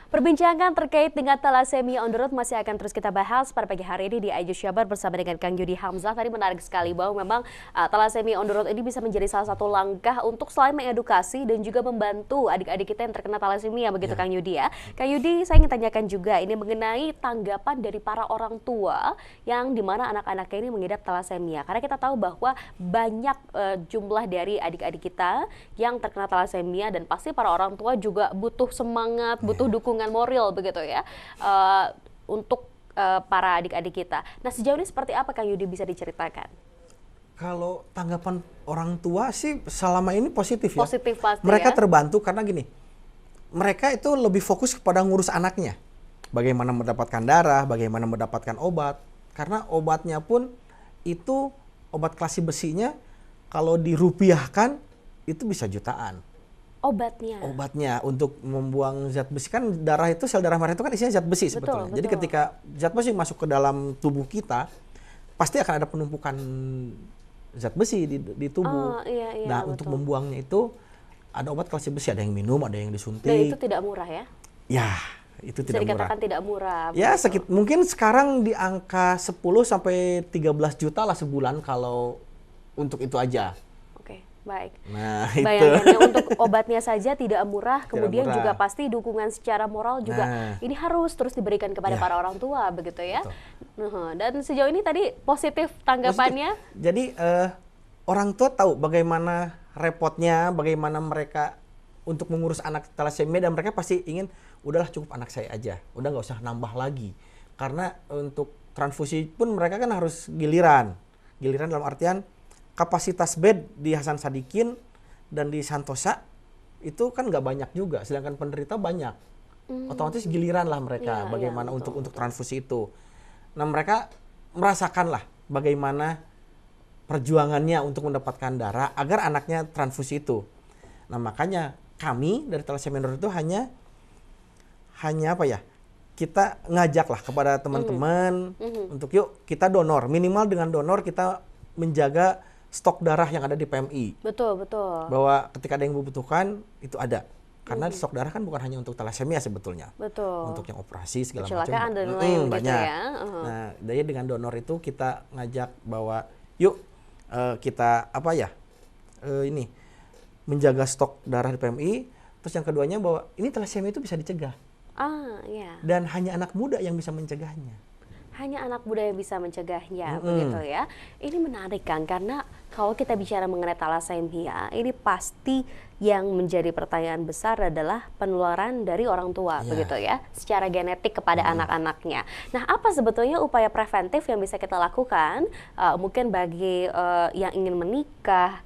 Perbincangan terkait dengan thalassemia on the road masih akan terus kita bahas pada pagi hari ini di Ayu Syabar bersama dengan Kang Yudi Hamzah. Tadi menarik sekali bahwa memang thalassemia on the road ini bisa menjadi salah satu langkah untuk selain mengedukasi dan juga membantu adik-adik kita yang terkena thalassemia, begitu Kang Yudi ya. Kang Yudi, saya ingin tanyakan juga ini mengenai tanggapan dari para orang tua yang dimana anak-anaknya ini mengidap thalassemia. Karena kita tahu bahwa banyak jumlah dari adik-adik kita yang terkena thalassemia dan pasti para orang tua juga butuh semangat, butuh dukungan moral begitu ya untuk para adik-adik kita. Nah, sejauh ini seperti apa Kang Yudi bisa diceritakan? Kalau tanggapan orang tua sih selama ini positif ya. Positif pasti mereka ya. terbantu karena gini, mereka itu lebih fokus kepada ngurus anaknya. Bagaimana mendapatkan darah, bagaimana mendapatkan obat. Karena obatnya pun itu obat klasi besinya kalau dirupiahkan itu bisa jutaan. Obatnya untuk membuang zat besi, kan darah itu, sel darah merah itu kan isinya zat besi sebetulnya. Jadi ketika zat besi masuk ke dalam tubuh kita, pasti akan ada penumpukan zat besi di tubuh. Nah, untuk membuangnya itu ada obat kalsium besi, ada yang minum, ada yang disuntik. Dan itu tidak murah ya? Ya, itu tidak murah. Bisa dikatakan tidak murah. Ya, mungkin sekarang di angka 10 sampai 13 juta lah sebulan kalau untuk itu aja. Baik. Nah, bayangkan ya, untuk obatnya saja tidak murah, kemudian juga pasti dukungan secara moral juga ini harus terus diberikan kepada para orang tua, begitu ya. Dan sejauh ini tadi positif tanggapannya. Jadi orang tua tahu bagaimana repotnya, bagaimana mereka untuk mengurus anak thalassemia, dan mereka pasti ingin udahlah cukup anak saya aja, udah nggak usah nambah lagi. Karena untuk transfusi pun mereka kan harus giliran dalam artian kapasitas bed di Hasan Sadikin dan di Santosa itu kan nggak banyak juga, sedangkan penderita banyak. Otomatis giliran lah mereka bagaimana untuk transfusi itu. Nah, mereka merasakan lah bagaimana perjuangannya untuk mendapatkan darah agar anaknya transfusi itu. Nah, makanya kami dari Thalassemia On The Road itu hanya apa ya? Kita ngajak lah kepada teman-teman untuk yuk kita donor, minimal dengan donor kita menjaga stok darah yang ada di PMI. Betul. Bahwa ketika ada yang membutuhkan, itu ada. Karena stok darah kan bukan hanya untuk thalassemia sebetulnya. Betul. Untuk yang operasi segala macam. Kecelakaan dan lain banyak. Gitu ya. Nah, dari dengan donor itu kita ngajak bahwa yuk kita ini menjaga stok darah di PMI. Terus yang keduanya bahwa ini thalassemia itu bisa dicegah. Dan hanya anak muda yang bisa mencegahnya. Hanya anak muda yang bisa mencegahnya, begitu ya. Ini menarik kan, karena kalau kita bicara mengenai thalassemia, ini pasti yang menjadi pertanyaan besar adalah penularan dari orang tua, begitu ya, secara genetik kepada anak-anaknya. Nah, apa sebetulnya upaya preventif yang bisa kita lakukan, mungkin bagi yang ingin menikah,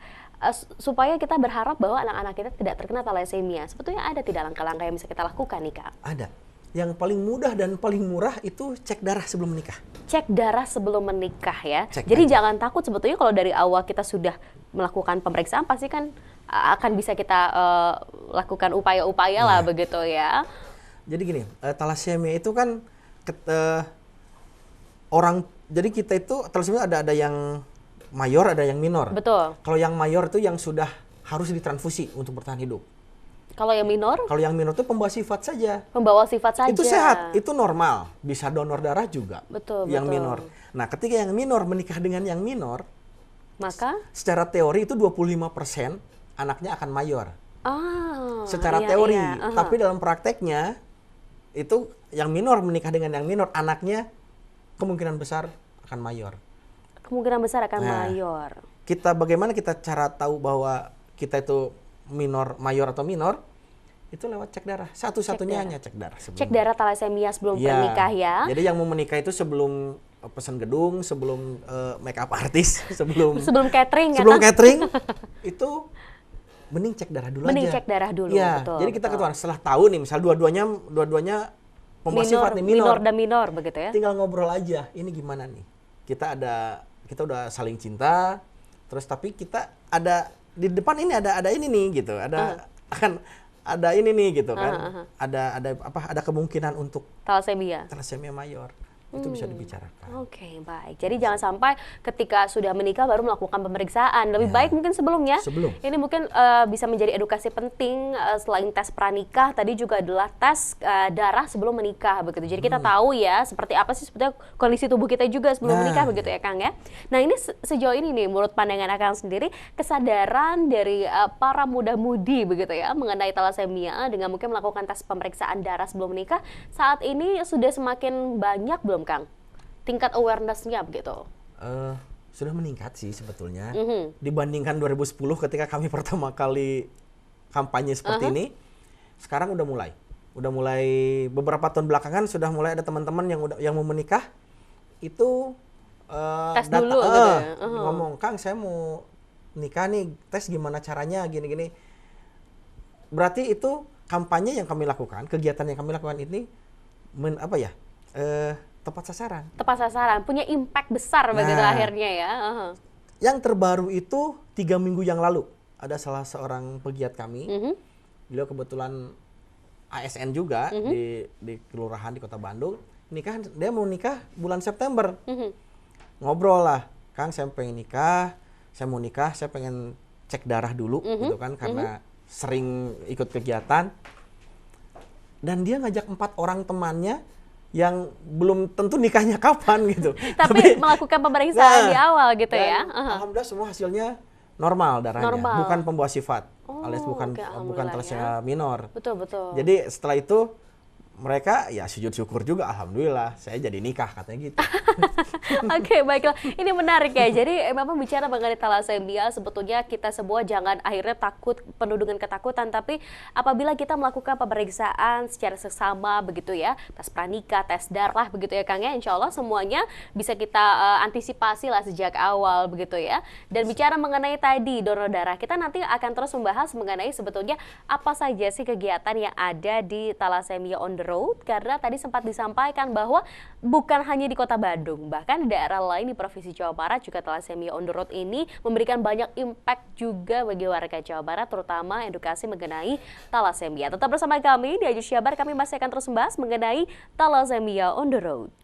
supaya kita berharap bahwa anak-anak kita tidak terkena thalassemia? Sebetulnya ada tidak langkah-langkah yang bisa kita lakukan nih, Kak? Ada. Yang paling mudah dan paling murah itu cek darah sebelum menikah. Cek darah sebelum menikah ya. Jadi jangan takut, sebetulnya kalau dari awal kita sudah melakukan pemeriksaan pasti kan akan bisa kita lakukan upaya-upaya lah begitu ya. Jadi gini, thalassemia itu kan jadi kita itu thalassemia ada yang mayor, ada yang minor. Betul. Kalau yang mayor itu yang sudah harus ditransfusi untuk bertahan hidup. Kalau yang minor? Kalau yang minor itu pembawa sifat saja. Pembawa sifat saja. Itu sehat, itu normal. Bisa donor darah juga. Betul. Minor. Nah, ketika yang minor menikah dengan yang minor, maka secara teori itu 25% anaknya akan mayor. Secara teori. Tapi dalam prakteknya, itu yang minor menikah dengan yang minor, anaknya kemungkinan besar akan mayor. Kemungkinan besar akan mayor. Bagaimana kita cara tahu bahwa kita itu mayor atau minor, itu lewat cek darah. Satu-satunya hanya cek darah. Cek darah thalassemia sebelum menikah ya. Jadi yang mau menikah itu sebelum pesan gedung, sebelum make up artis, sebelum catering. Sebelum catering itu mending cek darah dulu aja. Cek darah dulu. Ya, betul. Jadi kita ketahuan setelah tahu nih, misal dua-duanya pembawa sifat nih, minor dan minor begitu ya. Tinggal ngobrol aja. Ini gimana nih? Kita udah saling cinta, terus tapi kita ada di depan ini ada ini nih gitu, akan ada ini nih gitu kan, ada kemungkinan untuk thalassemia mayor. itu bisa dibicarakan. Oke, baik. Jadi jangan sampai ketika sudah menikah baru melakukan pemeriksaan. Lebih Ya. baik mungkin sebelumnya. Sebelum. Ini mungkin bisa menjadi edukasi penting selain tes pranikah, tadi juga adalah tes darah sebelum menikah begitu. Jadi kita tahu ya seperti apa sih sebetulnya kondisi tubuh kita juga sebelum menikah begitu ya Kang ya. Nah ini sejauh ini nih menurut pandangan Akang sendiri kesadaran dari para muda-mudi begitu ya mengenai thalassemia dengan mungkin melakukan tes pemeriksaan darah sebelum menikah saat ini sudah semakin banyak belum Kang? Tingkat awareness-nya begitu? Sudah meningkat sih sebetulnya. Dibandingkan 2010 ketika kami pertama kali kampanye seperti ini, sekarang udah mulai. Udah mulai beberapa tahun belakangan sudah mulai ada teman-teman yang mau menikah itu Tes dulu gitu ya? ngomong, Kang saya mau nikah nih, tes gimana caranya gini-gini. Berarti itu kampanye yang kami lakukan, kegiatan yang kami lakukan ini tepat sasaran. Tepat sasaran, punya impact besar begitu akhirnya ya. Yang terbaru itu 3 minggu yang lalu ada salah seorang pegiat kami, beliau kebetulan ASN juga di kelurahan di Kota Bandung. Dia mau nikah bulan September. Ngobrol lah, Kang saya pengen nikah, saya pengen cek darah dulu gitu kan karena sering ikut kegiatan. Dan dia ngajak 4 orang temannya yang belum tentu nikahnya kapan gitu. Tapi melakukan pemeriksaan di awal gitu ya. Alhamdulillah semua hasilnya normal darahnya, bukan pembawa sifat, alias bukan thalassemia minor. Betul. Jadi setelah itu mereka ya sujud syukur juga, alhamdulillah saya jadi nikah katanya gitu. Oke, baiklah. Ini menarik ya. Jadi memang bicara mengenai thalassemia sebetulnya kita semua jangan akhirnya takut penuh dengan ketakutan, tapi apabila kita melakukan pemeriksaan secara seksama begitu ya, tes pranikah, tes darah begitu ya Kang ya, insya Allah semuanya bisa kita antisipasi lah sejak awal begitu ya. Dan bicara mengenai tadi donor darah, kita nanti akan terus membahas mengenai sebetulnya apa saja sih kegiatan yang ada di Thalassemia on the Road, karena tadi sempat disampaikan bahwa bukan hanya di Kota Bandung, bahkan di daerah lain di Provinsi Jawa Barat juga Thalassemia on the Road ini memberikan banyak impact juga bagi warga Jawa Barat, terutama edukasi mengenai thalassemia. Tetap bersama kami di Aju Syabar, kami masih akan terus membahas mengenai Thalassemia on the Road.